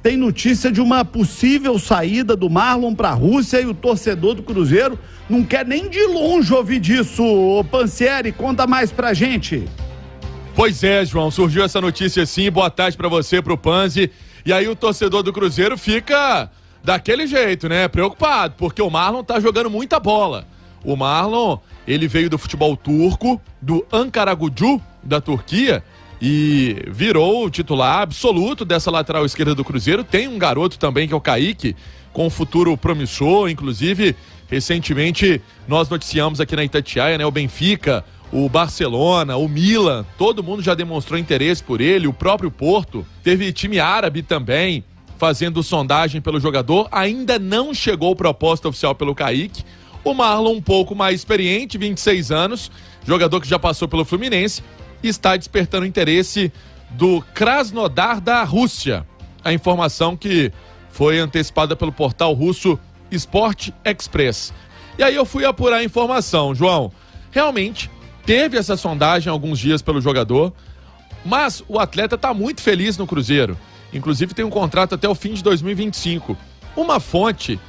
tem notícia de uma possível saída do Marlon para a Rússia e o torcedor do Cruzeiro não quer nem de longe ouvir disso. Ô Pansieri, conta mais pra gente. Pois é, João, surgiu essa notícia sim. Boa tarde pra você, pro Panzi. E aí o torcedor do Cruzeiro fica daquele jeito, né? Preocupado, porque o Marlon tá jogando muita bola. O Marlon, ele veio do futebol turco, do Ankaragucu, da Turquia, e virou o titular absoluto dessa lateral esquerda do Cruzeiro. Tem um garoto também, que é o Kaique, com um futuro promissor. Inclusive, recentemente, nós noticiamos aqui na Itatiaia, né? O Benfica, o Barcelona, o Milan, todo mundo já demonstrou interesse por ele. O próprio Porto, teve time árabe também fazendo sondagem pelo jogador. Ainda não chegou proposta oficial pelo Kaique. O Marlon, um pouco mais experiente, 26 anos, jogador que já passou pelo Fluminense, está despertando interesse do Krasnodar da Rússia. A informação que foi antecipada pelo portal russo Sport Express. E aí eu fui apurar a informação, João. Realmente, teve essa sondagem há alguns dias pelo jogador, mas o atleta está muito feliz no Cruzeiro. Inclusive tem um contrato até o fim de 2025. Uma fonte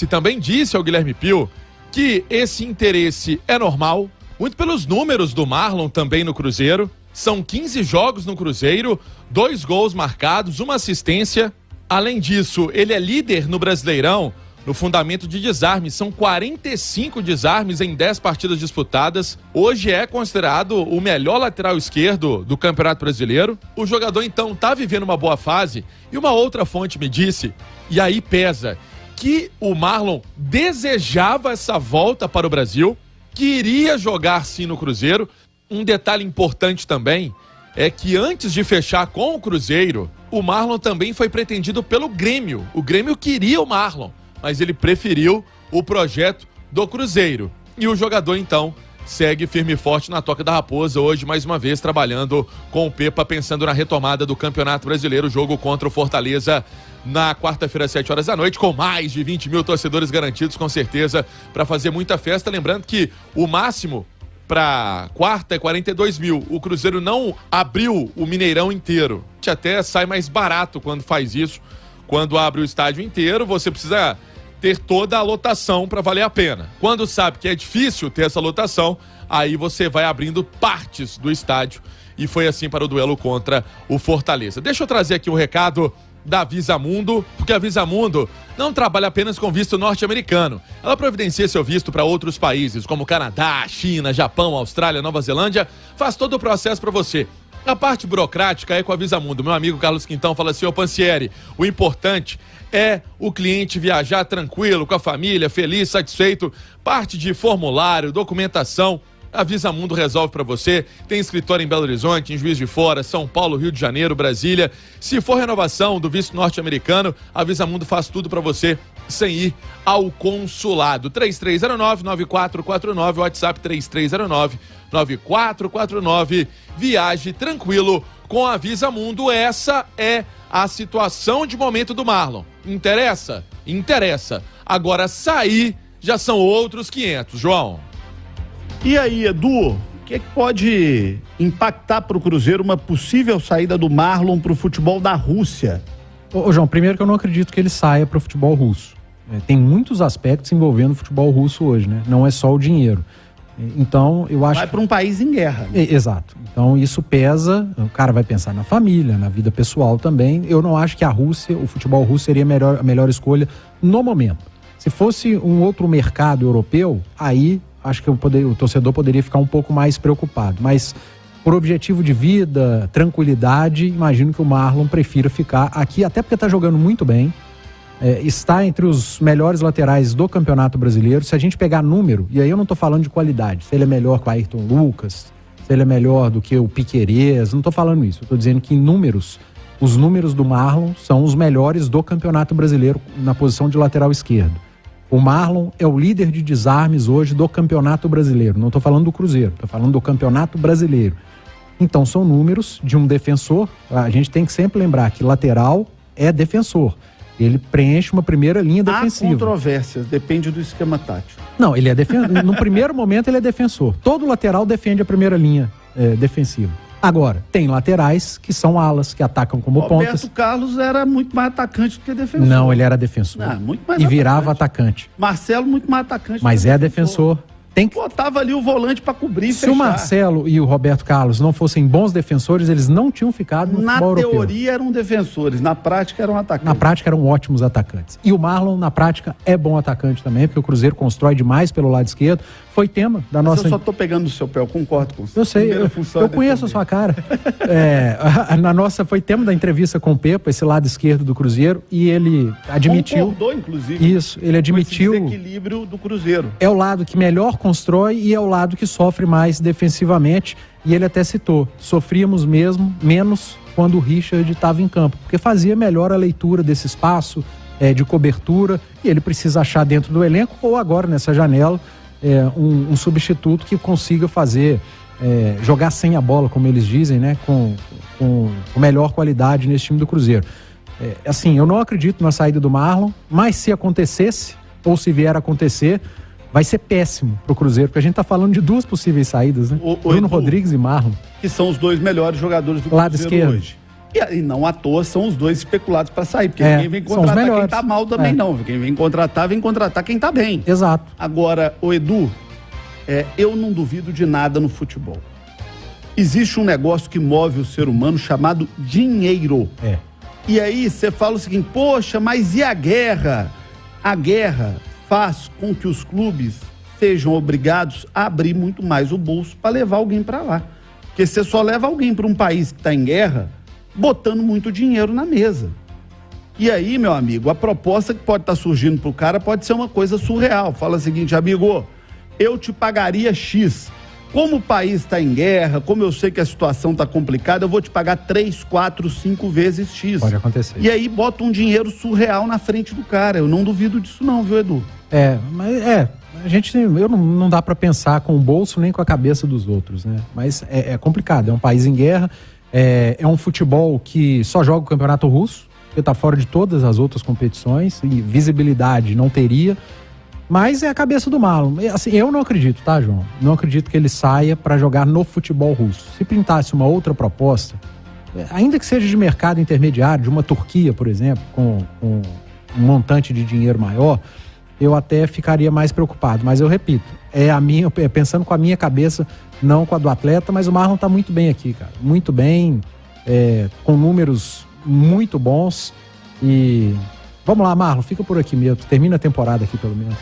também disse ao Guilherme Pio, que esse interesse é normal, muito pelos números do Marlon também no Cruzeiro. São 15 jogos no Cruzeiro, 2 gols marcados, 1 assistência. Além disso, ele é líder no Brasileirão, no fundamento de desarmes. São 45 desarmes em 10 partidas disputadas. Hoje é considerado o melhor lateral esquerdo do Campeonato Brasileiro. O jogador, então, está vivendo uma boa fase. E uma outra fonte me disse, e aí pesa, que o Marlon desejava essa volta para o Brasil, queria jogar sim no Cruzeiro. Um detalhe importante também é que antes de fechar com o Cruzeiro, o Marlon também foi pretendido pelo Grêmio. O Grêmio queria o Marlon, mas ele preferiu o projeto do Cruzeiro. E o jogador, então, segue firme e forte na Toca da Raposa, hoje mais uma vez trabalhando com o Pepa, pensando na retomada do Campeonato Brasileiro, jogo contra o Fortaleza na quarta-feira às 7 horas da noite, com mais de 20 mil torcedores garantidos, com certeza, para fazer muita festa. Lembrando que o máximo para quarta é 42 mil. O Cruzeiro não abriu o Mineirão inteiro. Até sai mais barato quando faz isso. Quando abre o estádio inteiro, você precisa ter toda a lotação para valer a pena. Quando sabe que é difícil ter essa lotação, aí você vai abrindo partes do estádio. E foi assim para o duelo contra o Fortaleza. Deixa eu trazer aqui um recado da Visa Mundo, porque a Visa Mundo não trabalha apenas com visto norte-americano. Ela providencia seu visto para outros países, como Canadá, China, Japão, Austrália, Nova Zelândia. Faz todo o processo para você. A parte burocrática é com a Visa Mundo. Meu amigo Carlos Quintão fala assim: ô Pansieri, o importante é o cliente viajar tranquilo, com a família, feliz, satisfeito. Parte de formulário, documentação, a Visa Mundo resolve para você. Tem escritório em Belo Horizonte, em Juiz de Fora, São Paulo, Rio de Janeiro, Brasília. Se for renovação do visto norte-americano, a Visa Mundo faz tudo para você sem ir ao consulado. 3309-9449, WhatsApp 3309-9449. Viaje tranquilo com a Visa Mundo. Essa é a situação de momento do Marlon. Interessa? Interessa. Agora sair já são outros 500, João. E aí, Edu, o que pode impactar para o Cruzeiro uma possível saída do Marlon para o futebol da Rússia? Ô, João, primeiro que eu não acredito que ele saia para o futebol russo. Tem muitos aspectos envolvendo o futebol russo hoje, né? Não é só o dinheiro. Então, eu acho... Vai para um país em guerra. Né? Exato. Então, isso pesa. O cara vai pensar na família, na vida pessoal também. Eu não acho que a Rússia, o futebol russo seria a melhor escolha no momento. Se fosse um outro mercado europeu, aí acho que o torcedor poderia ficar um pouco mais preocupado. Mas, por objetivo de vida, tranquilidade, imagino que o Marlon prefira ficar aqui, até porque está jogando muito bem. Está entre os melhores laterais do Campeonato Brasileiro. Se a gente pegar número, e aí eu não estou falando de qualidade, se ele é melhor que o Ayrton Lucas, se ele é melhor do que o Piquerez, não estou falando isso. Eu estou dizendo que em números, os números do Marlon são os melhores do Campeonato Brasileiro na posição de lateral esquerdo. O Marlon é o líder de desarmes hoje do Campeonato Brasileiro. Não estou falando do Cruzeiro, estou falando do Campeonato Brasileiro. Então são números de um defensor. A gente tem que sempre lembrar que lateral é defensor. Ele preenche uma primeira linha defensiva. Há controvérsias, depende do esquema tático. Não, ele é no primeiro momento ele é defensor. Todo lateral defende a primeira linha defensiva. Agora, tem laterais que são alas, que atacam como Roberto pontas. Carlos era muito mais atacante do que defensor. Não, ele era defensor. Muito mais e virava atacante. Marcelo, muito mais atacante. Mas é defensor. Tem que... Botava ali o volante pra cobrir e Se o Marcelo e o Roberto Carlos não fossem bons defensores, eles não tinham ficado no futebol europeu. Na teoria eram defensores, na prática eram atacantes. Na prática eram ótimos atacantes. E o Marlon, na prática, é bom atacante também, porque o Cruzeiro constrói demais pelo lado esquerdo. Foi tema da nossa... Eu só tô pegando no seu pé, eu concordo com você. Eu sei, eu conheço a sua cara. Foi tema da entrevista com o Pepa, esse lado esquerdo do Cruzeiro, e ele admitiu... Concordou, inclusive. Isso, ele admitiu... Esse desequilíbrio do Cruzeiro. É o lado que melhor constrói e é o lado que sofre mais defensivamente. E ele até citou, sofríamos menos quando o Richard estava em campo, porque fazia melhor a leitura desse espaço de cobertura, e ele precisa achar dentro do elenco, ou agora nessa janela, um substituto que consiga fazer, jogar sem a bola, como eles dizem, né, com melhor qualidade nesse time do Cruzeiro. Assim, eu não acredito na saída do Marlon, mas se acontecesse, ou se vier a acontecer, vai ser péssimo pro Cruzeiro, porque a gente tá falando de duas possíveis saídas, né? Bruno Edu, Rodrigues e Marlon. Que são os dois melhores jogadores do lado Cruzeiro esquerdo hoje. E não à toa são os dois especulados para sair, porque ninguém vem contratar quem tá mal também não. Quem vem contratar quem tá bem. Exato. Agora, o Edu, eu não duvido de nada no futebol. Existe um negócio que move o ser humano chamado dinheiro. E aí você fala o seguinte, poxa, mas e a guerra? A guerra faz com que os clubes sejam obrigados a abrir muito mais o bolso para levar alguém para lá. Porque você só leva alguém para um país que está em guerra botando muito dinheiro na mesa. E aí, meu amigo, a proposta que pode estar surgindo pro cara pode ser uma coisa surreal. Fala o seguinte, amigo, eu te pagaria X. Como o país está em guerra, como eu sei que a situação está complicada, eu vou te pagar 3, 4, 5 vezes X. Pode acontecer. E aí bota um dinheiro surreal na frente do cara. Eu não duvido disso não, viu, Edu? A gente não dá para pensar com o bolso nem com a cabeça dos outros, né? Mas é complicado, é um país em guerra, é um futebol que só joga o campeonato russo, que está fora de todas as outras competições, e visibilidade não teria, mas é a cabeça do Marlon. Assim, eu não acredito, tá, João? Não acredito que ele saia para jogar no futebol russo. Se pintasse uma outra proposta, ainda que seja de mercado intermediário, de uma Turquia, por exemplo, com um montante de dinheiro maior, eu até ficaria mais preocupado. Mas eu repito, pensando com a minha cabeça, não com a do atleta, mas o Marlon tá muito bem aqui, cara. Muito bem, com números muito bons. E vamos lá, Marlon, fica por aqui mesmo. Termina a temporada aqui, pelo menos.